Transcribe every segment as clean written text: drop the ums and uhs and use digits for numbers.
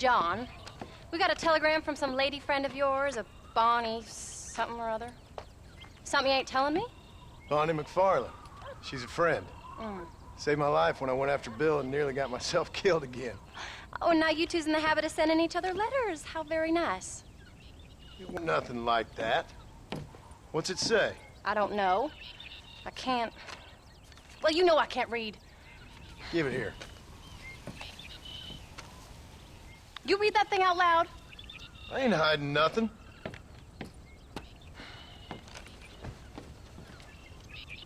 John. We got a telegram from some lady friend of yours, a Bonnie something or other. Something you ain't telling me? Bonnie McFarland. She's a friend. Mm. Saved my life when I went after Bill and nearly got myself killed again. Oh, and now you two's in the habit of sending each other letters. How very nice. Nothing like that. What's it say? I don't know. I can't... Well, you know I can't read. Give it here. You read that thing out loud? I ain't hiding nothing.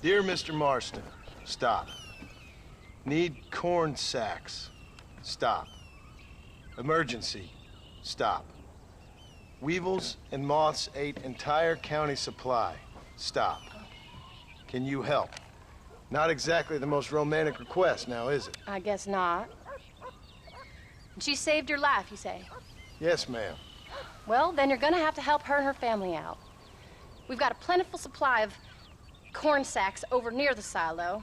Dear Mr. Marston, stop. Need corn sacks. Stop. Emergency. Stop. Weevils and moths ate entire county supply. Stop. Can you help? Not exactly the most romantic request, now is it? I guess not. She saved your life, you say? Yes, ma'am. Well, then you're gonna have to help her and her family out. We've got a plentiful supply of corn sacks over near the silo.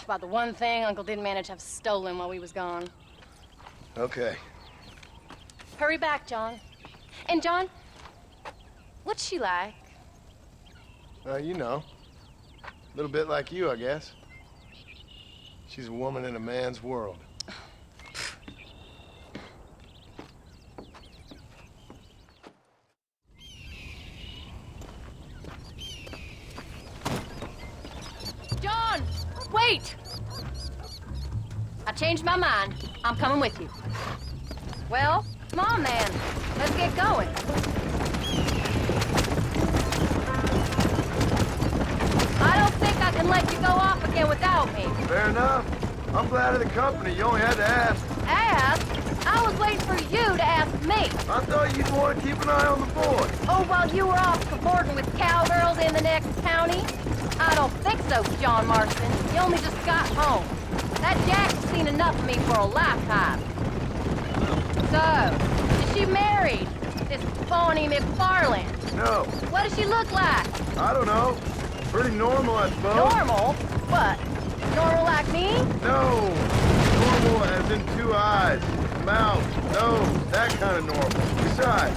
About the one thing Uncle didn't manage to have stolen while we was gone. Okay. Hurry back, John. And John, what's she like? You know. A little bit like you, I guess. She's a woman in a man's world. John! Wait! I changed my mind. I'm coming with you. Well, come on then. Let's get going. I don't think I can let you go off again without me. Fair enough. I'm glad of the company. You only had to ask. Ask? I was waiting for you to ask me. I thought you'd want to keep an eye on the boy. Oh, while you were off cavorting with cowgirls in the next county? I don't think so, John Marston. You only just got home. That Jack's seen enough of me for a lifetime. So, is she married? This Bonnie McFarland? No. What does she look like? I don't know. Pretty normal, I suppose. Normal? What? Normal like me? No. Normal as in 2 eyes, mouth, nose, that kind of normal. Besides,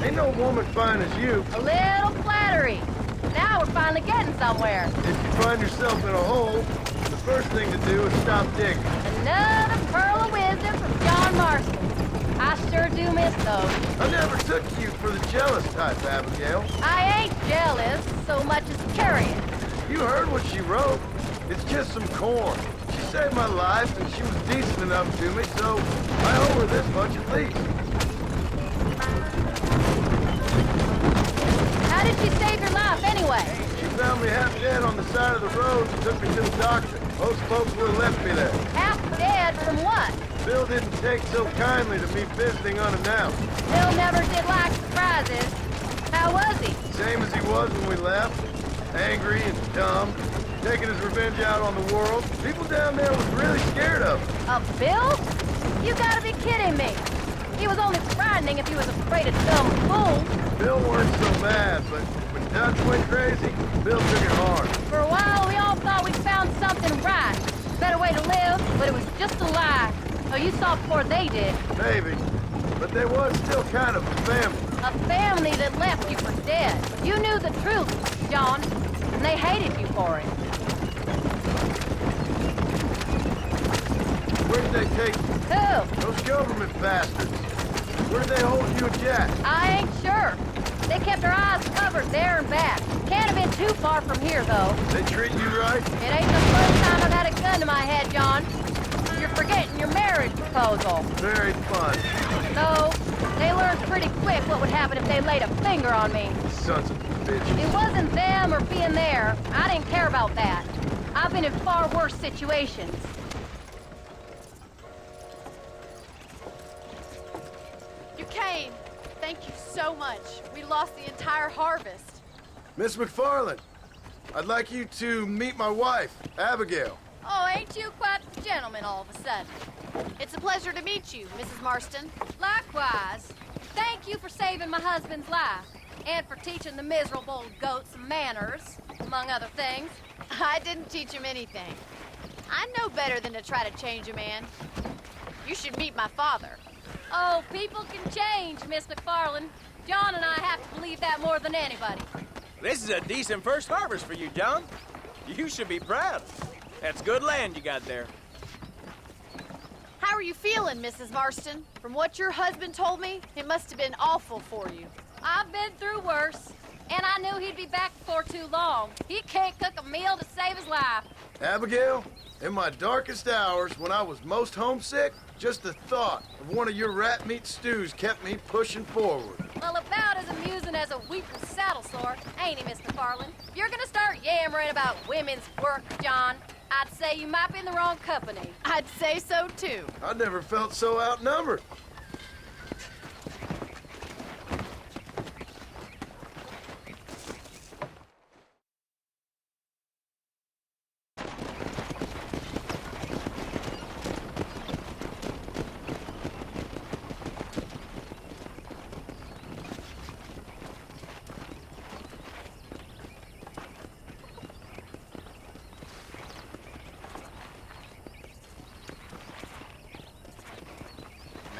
ain't no woman fine as you. A little flattery. Now we're finally getting somewhere. If you find yourself in a hole, the first thing to do is stop digging. Another pearl of wisdom from John Marston. I sure do miss those. I never took you for the jealous type, Abigail. I ain't jealous so much as curious. You heard what she wrote. It's just some corn. She saved my life, and she was decent enough to me, so I owe her this much at least. How did she save your life anyway? She found me half dead on the side of the road and took me to the doctor. Most folks would have left me there. Half dead from what? Bill didn't take so kindly to me visiting unannounced. Bill never did like surprises. How was he? Same as he was when we left. Angry and dumb. Taking his revenge out on the world. People down there was really scared of him. Of Bill? You gotta be kidding me. He was only frightening if he was afraid of dumb fools. Bill weren't so bad, but when Dutch went crazy, Bill took it hard. For a while, we all thought we'd found something right. Better way to live, but it was just a lie. Oh, you saw before they did. Maybe. But they was still kind of a family. A family that left you for dead. You knew the truth, John, and they hated you for it. Where'd they take you? Who? Those government bastards. Where'd they hold you and Jack? I ain't sure. They kept their eyes covered there and back. Can't have been too far from here, though. They treat you right? It ain't the first time I've had a gun to my head, John. You're forgetting your marriage proposal. Very fun. No, they learned pretty quick what would happen if they laid a finger on me. Sons of bitches. It wasn't them or being there. I didn't care about that. I've been in far worse situations. You came. Thank you so much. We lost the entire harvest. Miss McFarland, I'd like you to meet my wife, Abigail. Oh, ain't you quite the gentleman all of a sudden? It's a pleasure to meet you, Mrs. Marston. Likewise. Thank you for saving my husband's life. And for teaching the miserable goat some manners, among other things. I didn't teach him anything. I know better than to try to change a man. You should meet my father. Oh, people can change, Miss McFarland. John and I have to believe that more than anybody. This is a decent first harvest for you, John. You should be proud. That's good land you got there. How are you feeling, Mrs. Marston? From what your husband told me, it must have been awful for you. I've been through worse, and I knew he'd be back before too long. He can't cook a meal to save his life. Abigail, in my darkest hours, when I was most homesick, just the thought of one of your rat meat stews kept me pushing forward. Well, about as amusing as a weakened saddle sore, ain't he, Miss McFarland? If you're gonna start yammering about women's work, John, I'd say you might be in the wrong company. I'd say so, too. I never felt so outnumbered.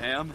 Ma'am?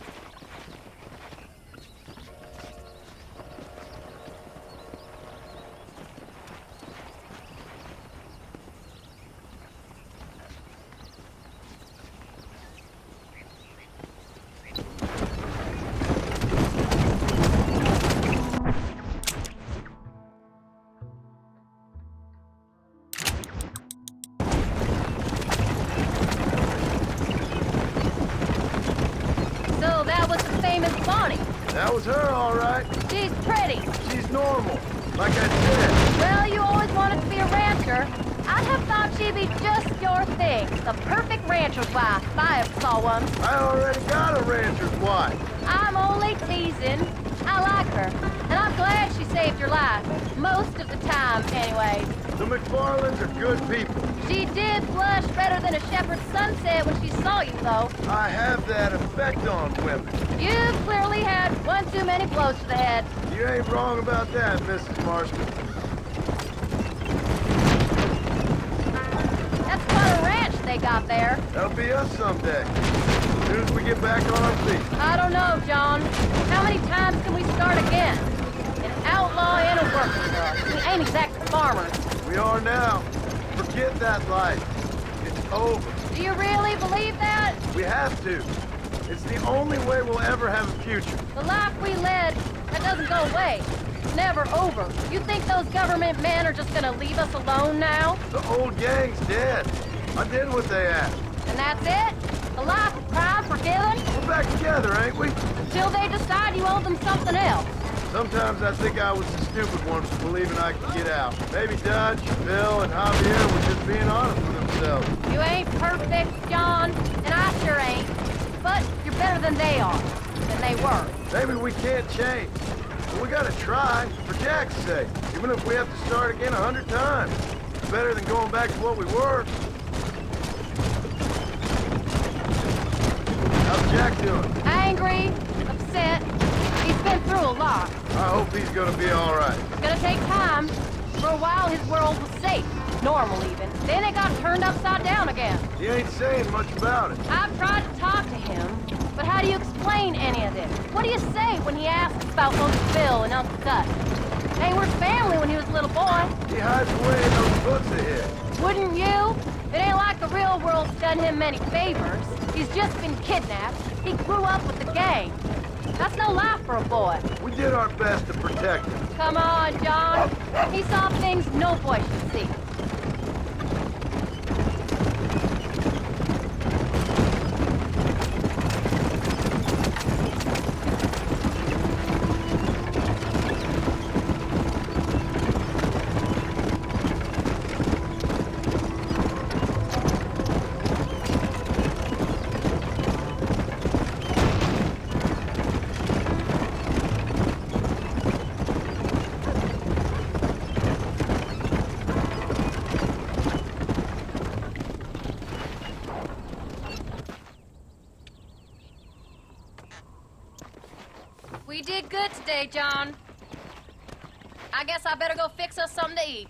So that was the famous Bonnie. That was her, all right. She's pretty. She's normal, like I said. Well, you always wanted to be a rancher. I'd have thought she'd be just your thing. The perfect rancher's wife, if I ever saw one. I already got a rancher's wife. I'm only teasing. I like her, and I'm glad she saved your life. Most of the time, anyway. The McFarlands are good people. She did blush better than a shepherd's sunset when she saw you, though. I have that effect on women. You clearly had one too many blows to the head. You ain't wrong about that, Mrs. Marston. That's quite a ranch they got there. That'll be us someday. As soon as we get back on our feet. I don't know, John. How many times can we start again? An outlaw and a working girl. We ain't exactly farmers. We are now. Forget that life. It's over. Do you really believe that? We have to. It's the only way we'll ever have a future. The life we led, that doesn't go away. It's never over. You think those government men are just gonna leave us alone now? The old gang's dead. I did what they asked. And that's it? A life of crime forgiven? We're back together, ain't we? Until they decide you owe them something else. Sometimes I think I was the stupid one for believing I could get out. Maybe Dutch, Bill, and Javier were just being honest with themselves. You ain't perfect, John, and I sure ain't. But you're better than they are, than they were. Maybe we can't change. But we gotta try, for Jack's sake. Even if we have to start again 100 times. It's better than going back to what we were. How's Jack doing? Angry, upset. He's been through a lot. I hope he's gonna be all right. It's gonna take time. For a while, his world was safe. Normal, even. Then it got turned upside down again. He ain't saying much about it. I've tried to talk to him, but how do you explain any of this? What do you say when he asks about Uncle Phil and Uncle Gus? They were family when he was a little boy. He hides away in those books of his. Wouldn't you? It ain't like the real world's done him many favors. He's just been kidnapped. He grew up with the gang. That's no life for a boy. We did our best to protect him. Come on, John. He saw things no boy should see. We did good today, John. I guess I better go fix us something to eat.